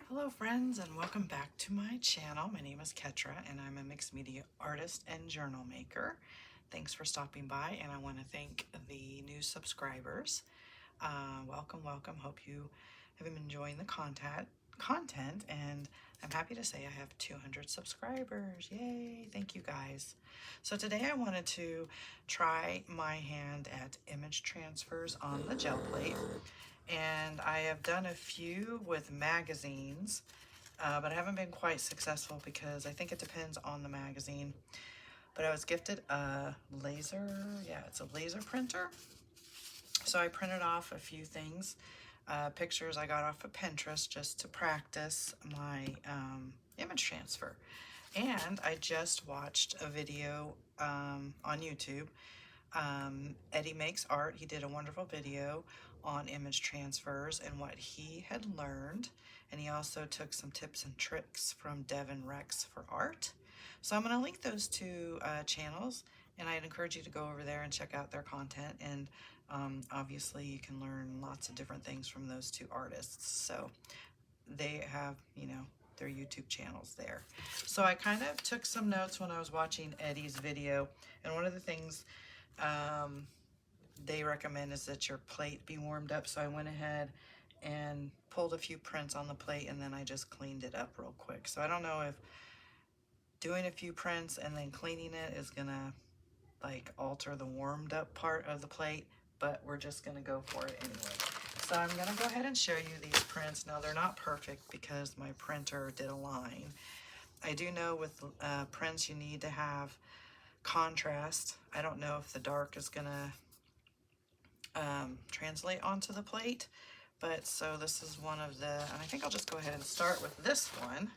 Hello friends, and welcome back to my channel. My name is Ketra and I'm a mixed media artist and journal maker. Thanks for stopping by, and I want to thank the new subscribers. Welcome. Hope you have been enjoying the content, and I'm happy to say I have 200 subscribers. Yay, thank you guys. So today I wanted to try my hand at image transfers on the gel plate. And I have done a few with magazines, but I haven't been quite successful because I think it depends on the magazine. But I was gifted a laser, it's a laser printer. So I printed off a few things, pictures I got off of Pinterest just to practice my image transfer. And I just watched a video on YouTube. EddieMakesArt, he did a wonderful video on image transfers and what he had learned, and he also took some tips and tricks from Devin Rex for art. So I'm going to link those two channels, and I'd encourage you to go over there and check out their content, and obviously you can learn lots of different things from those two artists. So they have, their YouTube channels there. So I kind of took some notes when I was watching Eddie's video, and one of the things they recommend is that your plate be warmed up. So I went ahead and pulled a few prints on the plate, and then I just cleaned it up real quick. So I don't know if doing a few prints and then cleaning it is gonna like alter the warmed up part of the plate, but we're just gonna go for it anyway. So I'm gonna go ahead and show you these prints. Now they're not perfect because my printer did a line. I do know with prints you need to have contrast. I don't know if the dark is gonna translate onto the plate, but so this is one of the, and I think I'll just go ahead and start with this one.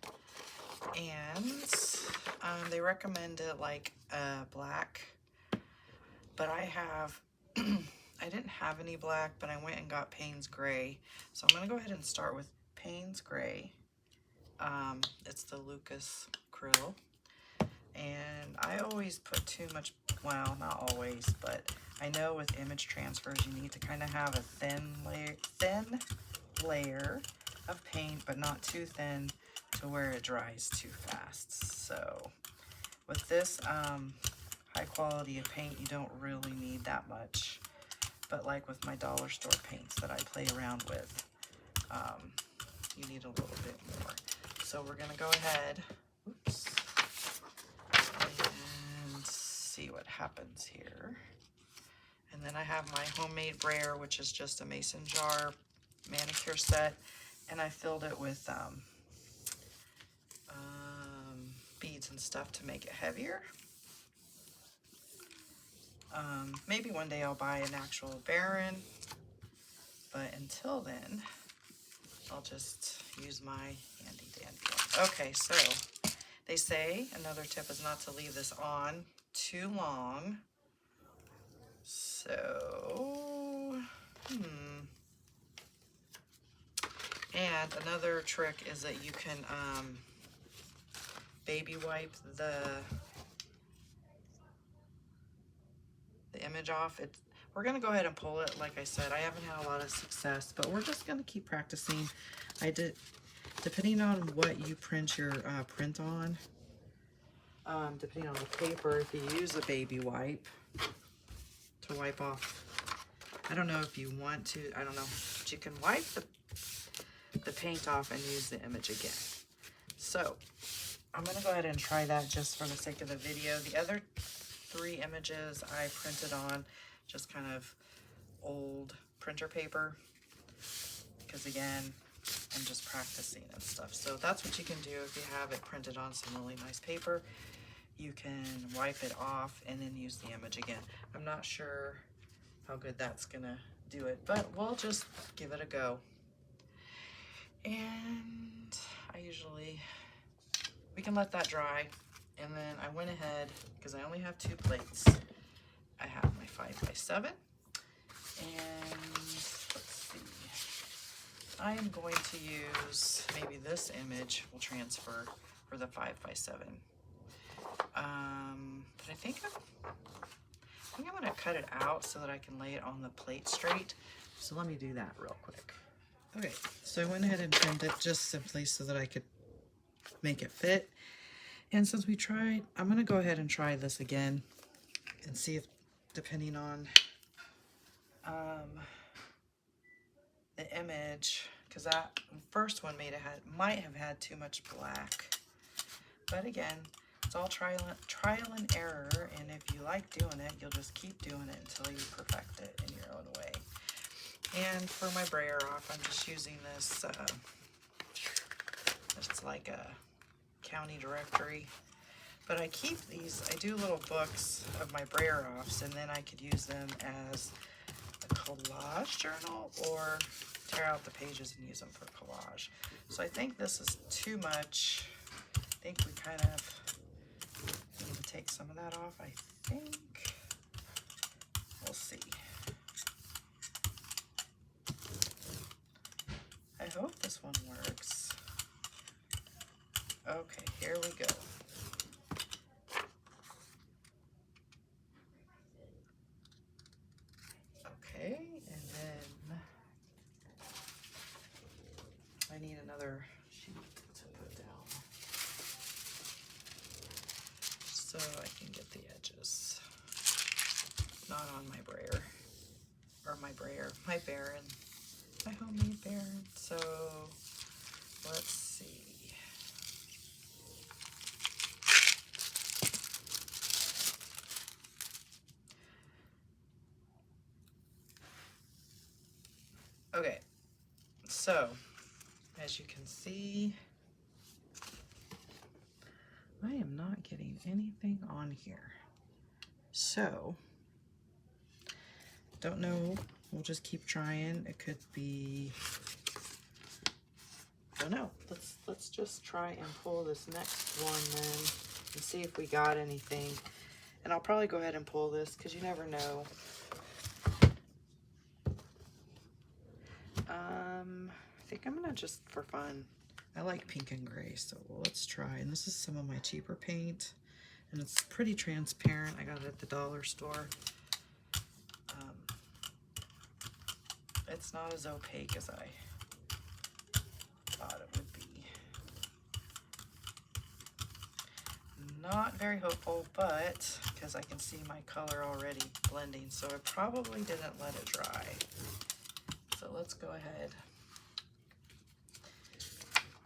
And they recommend it like black, but I have I didn't have any black, but I went and got Payne's Gray, so I'm gonna go ahead and start with Payne's Gray. It's the Lucas Krill, and I always put too much, well, not always, but I know with image transfers you need to kind of have a thin layer of paint, but not too thin to where it dries too fast. So with this high quality of paint, you don't really need that much, but like with my dollar store paints that I play around with, you need a little bit more. So we're gonna go ahead, oops, and see what happens here. And then I have my homemade brayer, which is just a mason jar manicure set, and I filled it with beads and stuff to make it heavier. Maybe one day I'll buy an actual Baron, but until then, I'll just use my handy dandy one. Okay, so they say another tip is not to leave this on too long. So, and another trick is that you can baby wipe the image off. We're gonna go ahead and pull it. Like I said, I haven't had a lot of success, but we're just gonna keep practicing. Depending on what you print your print on, depending on the paper, if you use a baby wipe to wipe off, I don't know if you want to, I don't know, but you can wipe the paint off and use the image again. So I'm gonna go ahead and try that just for the sake of the video. The other 3 images I printed on just kind of old printer paper, because again, I'm just practicing and stuff. So that's what you can do if you have it printed on some really nice paper. You can wipe it off and then use the image again. I'm not sure how good that's gonna do it, but we'll just give it a go. And we can let that dry. And then I went ahead, because I only have 2 plates. I have my 5x7, and let's see, I am going to use, maybe this image will transfer for the 5x7. But I think I'm gonna cut it out so that I can lay it on the plate straight. So let me do that real quick. Okay, so I went ahead and pinned it just simply so that I could make it fit. And since we tried, I'm going to go ahead and try this again and see if, depending on the image, because that first one might have had too much black. But again, it's all trial and error, and if you like doing it, you'll just keep doing it until you perfect it in your own way. And for my brayer off, I'm just using this, it's like a county directory. But I keep these, I do little books of my brayer offs, and then I could use them as a collage journal or tear out the pages and use them for collage. So I think this is too much. I think we kind of need to take some of that off, I think. We'll see. I hope this one works. Okay, here we go. Okay, and then I need another sheet to put down so I can get the edges. Not on my brayer, or my Baron, my homemade Baron. So let's see. Okay, so as you can see, I am not getting anything on here. So, don't know, we'll just keep trying. It could be, I don't know. Let's just try and pull this next one then and see if we got anything. And I'll probably go ahead and pull this because you never know. I think I'm gonna just, for fun, I like pink and gray, so let's try. And this is some of my cheaper paint, and it's pretty transparent. I got it at the dollar store. It's not as opaque as I thought it would be. Not very hopeful, but because I can see my color already blending, so I probably didn't let it dry. So let's go ahead.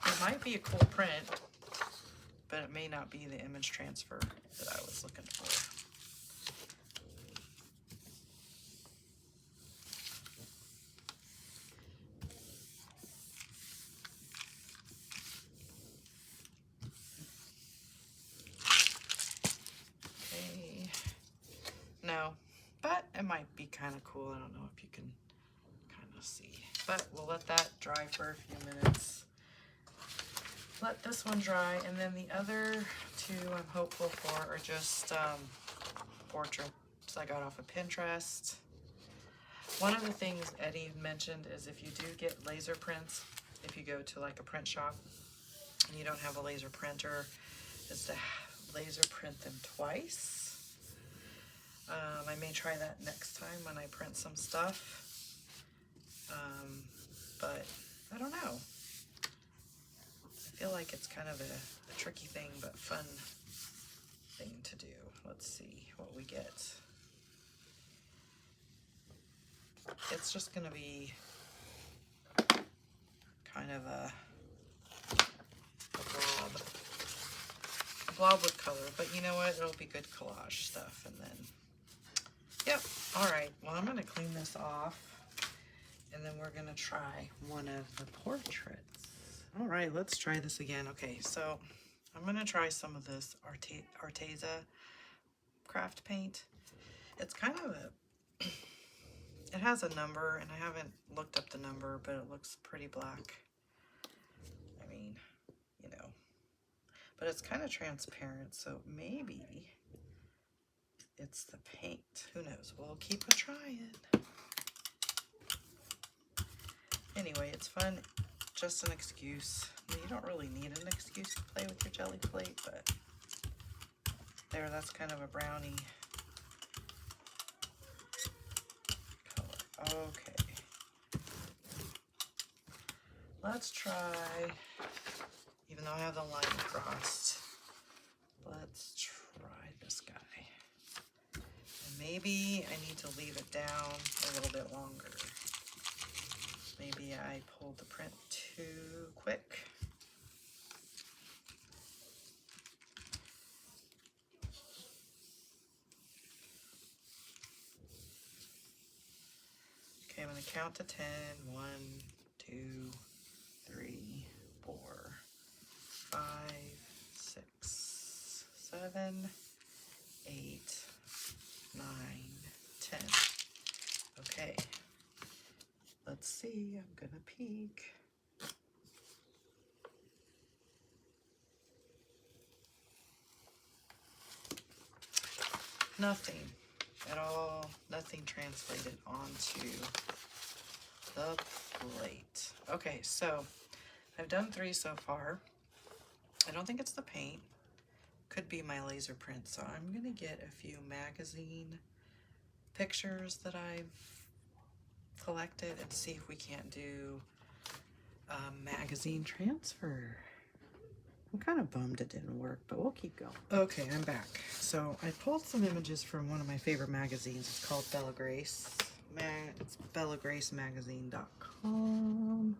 It might be a cool print, but it may not be the image transfer that I was looking for. Okay. No, but it might be kind of cool. I don't know if you can kind of see, but we'll let that dry for a few minutes. Let this one dry, and then the other two I'm hopeful for are just portraits I got off of Pinterest. One of the things Eddie mentioned is if you do get laser prints, if you go to like a print shop and you don't have a laser printer, is to laser print them twice. I may try that next time when I print some stuff, but I don't know. I feel like it's kind of a tricky thing, but fun thing to do. Let's see what we get. It's just going to be kind of a blob with color, but you know what? It'll be good collage stuff. And then, yep. All right. Well, I'm going to clean this off, and then we're going to try one of the portraits. All right, let's try this again. Okay, so I'm going to try some of this Arteza craft paint. It's kind of a, it has a number, and I haven't looked up the number, but it looks pretty black. I mean, you know, but it's kind of transparent, so maybe it's the paint. Who knows? We'll keep a trying. Anyway, it's fun. Just an excuse. I mean, you don't really need an excuse to play with your jelly plate, but there, that's kind of a brownie color. Okay. let's try, even though I have the line crossed, let's try this guy. And maybe I need to leave it down a little bit longer. Maybe I pulled the print too quick. Okay, I'm going to count to 10. 1, 2, 3, 4, 5, 6, 7, 8, 9, 10. Okay, let's see. I'm going to peek. Nothing at all. Nothing translated onto the plate. Okay, so I've done 3 so far. I don't think it's the paint. Could be my laser print. So I'm gonna get a few magazine pictures that I've collected and see if we can't do a magazine transfer. I'm kind of bummed it didn't work, but we'll keep going. Okay, I'm back. So I pulled some images from one of my favorite magazines. It's called Bella Grace. It's bellagracemagazine.com.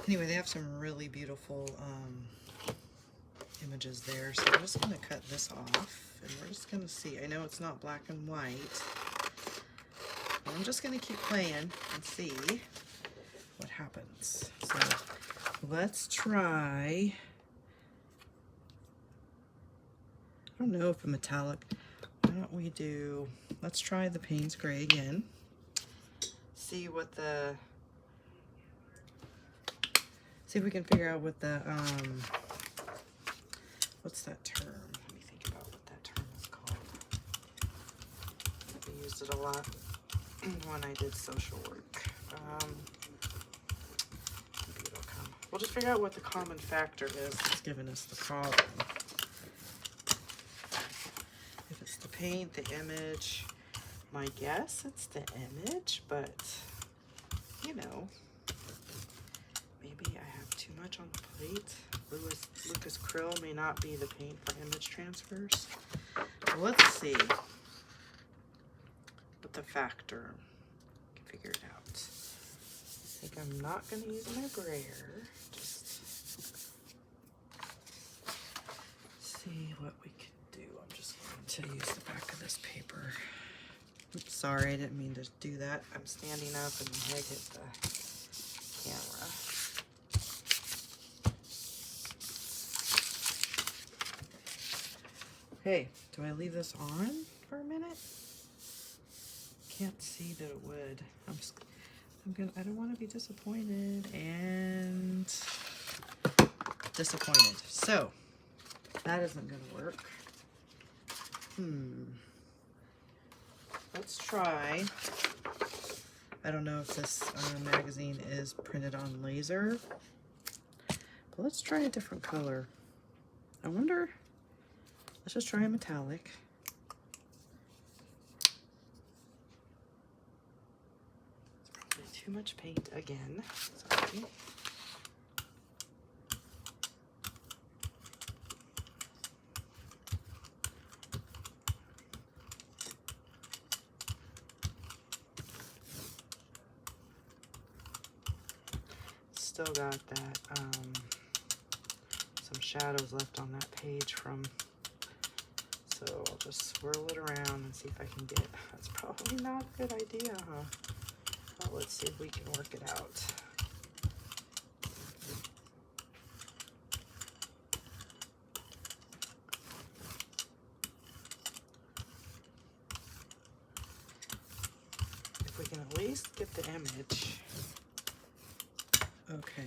Anyway, they have some really beautiful images there. So I'm just going to cut this off, and we're just going to see. I know it's not black and white. I'm just going to keep playing and see what happens. So let's try, I don't know if a metallic, why don't we do, let's try the Payne's Gray again. See what the, see if we can figure out what the, what's that term? Let me think about what that term is called. I used it a lot when I did social work. Maybe it'll come. We'll just figure out what the common factor is that's giving us the problem. If it's the paint, the image, my guess it's the image, but you know, maybe I have too much on the plate. Lucas Krill may not be the paint for image transfers. Let's see what the factor, can figure it out. I think I'm not going to use my brayer. Just see what we can do. I'm just going to use the back of this paper. Oops, sorry, I didn't mean to do that. I'm standing up and my head hit the camera. Okay, do I leave this on for a minute? Can't see that it would. I don't want to be disappointed and disappointed. So that isn't going to work. Let's try. I don't know if this magazine is printed on laser, but let's try a different color. I wonder. Let's just try a metallic. It's probably too much paint again. Sorry. Still got that some shadows left on that page from. So I'll just swirl it around and see if I can get, that's probably not a good idea, huh? Well, let's see if we can work it out. If we can at least get the image. Okay.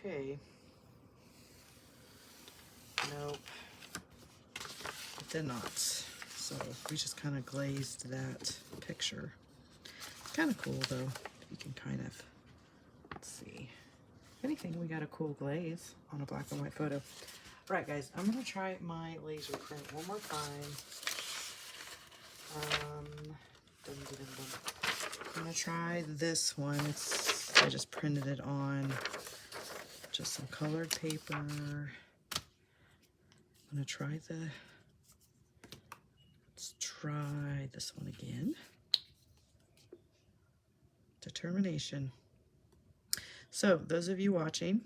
Okay. Nope. It did not. So we just kind of glazed that picture. Kind of cool though. You can kind of, let's see. If anything, we got a cool glaze on a black and white photo. All right, guys, I'm gonna try my laser print one more time. I'm gonna try this one. I just printed it on just some colored paper. I'm gonna try let's try this one again. Determination. So those of you watching,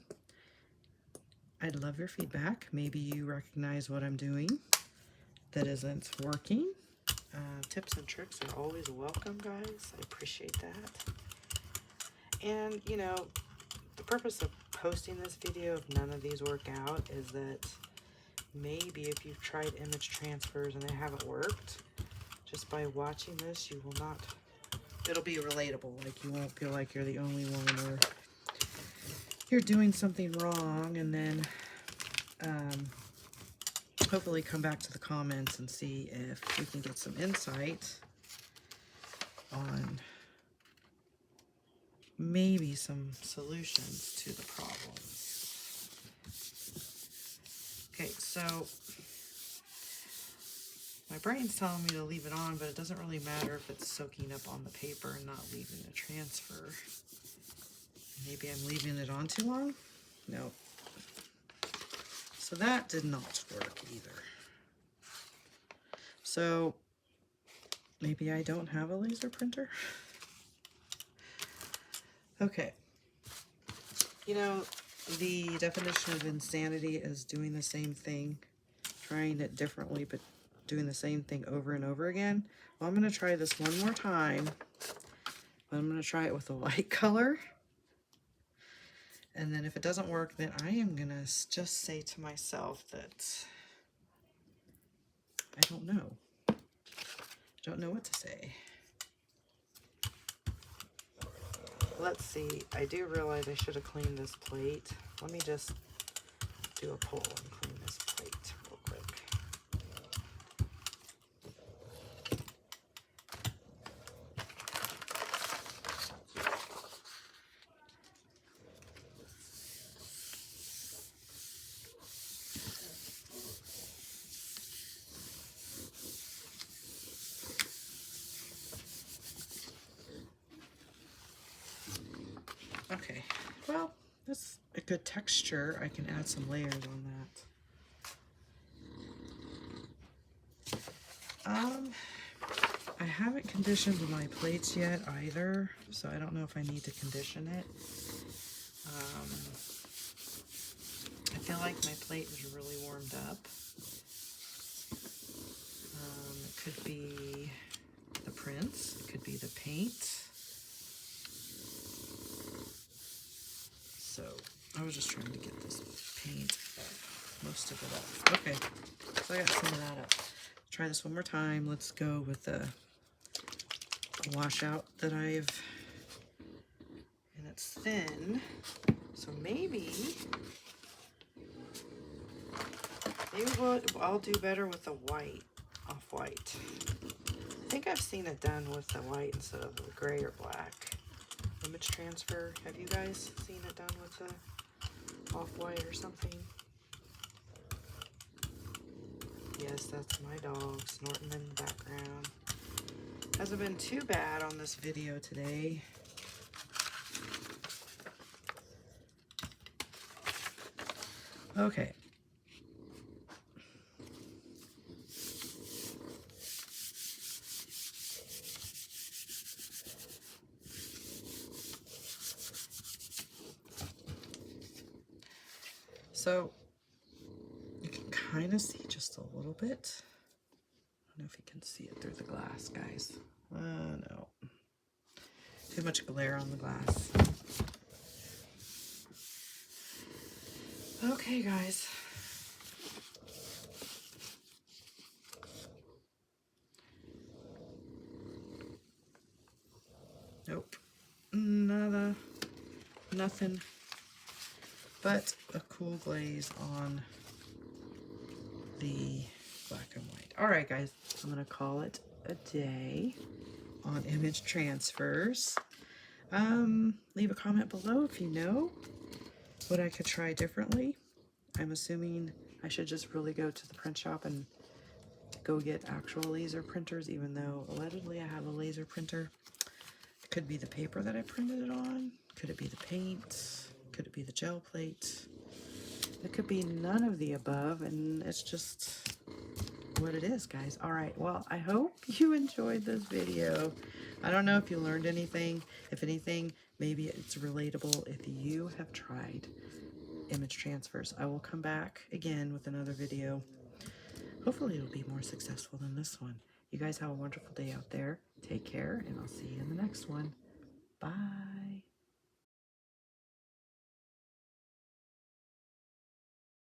I'd love your feedback. Maybe you recognize what I'm doing that isn't working. Tips and tricks are always welcome, guys. I appreciate that. And, you know, the purpose of posting this video, if none of these work out, is that maybe if you've tried image transfers and they haven't worked, just by watching this, you will not, it'll be relatable. Like, you won't feel like you're the only one, or you're doing something wrong, and then hopefully come back to the comments and see if we can get some insight on maybe some solutions to the problems. Okay, so my brain's telling me to leave it on, but it doesn't really matter if it's soaking up on the paper and not leaving a transfer. Maybe I'm leaving it on too long? No. So that did not work either. So maybe I don't have a laser printer. Okay. You know, the definition of insanity is doing the same thing, trying it differently, but doing the same thing over and over again. Well, I'm going to try this one more time, but I'm going to try it with a light color. And then if it doesn't work, then I am going to just say to myself that I don't know. I don't know what to say. Let's see. I do realize I should have cleaned this plate. Let me just do a pull and clean this plate real quick. Okay, well, that's a good texture. I can add some layers on that. I haven't conditioned my plates yet either, so I don't know if I need to condition it. I feel like my plate is really warmed up. It could be the prints, it could be the paint. So I was just trying to get this paint up, most of it up. Okay, so I got some of that up. Try this one more time. Let's go with the washout that and it's thin. So maybe I'll do better with the white, off-white. I think I've seen it done with the white instead of the gray or black. Image transfer. Have you guys seen it done with the off-white or something? Yes, that's my dog snorting in the background. Hasn't been too bad on this video today. Okay. So you can kind of see just a little bit. I don't know if you can see it through the glass, guys. No. Too much glare on the glass. Okay, guys. Nope. Nothing. but a cool glaze on the black and white. All right, guys, I'm gonna call it a day on image transfers. Leave a comment below if you know what I could try differently. I'm assuming I should just really go to the print shop and go get actual laser printers, even though allegedly I have a laser printer. It could be the paper that I printed it on. Could it be the paint? Could it be the gel plate? It could be none of the above, and it's just what it is, guys. All right, well, I hope you enjoyed this video. I don't know if you learned anything. If anything, maybe it's relatable if you have tried image transfers. I will come back again with another video. Hopefully it'll be more successful than this one. You guys have a wonderful day out there. Take care, and I'll see you in the next one. Bye.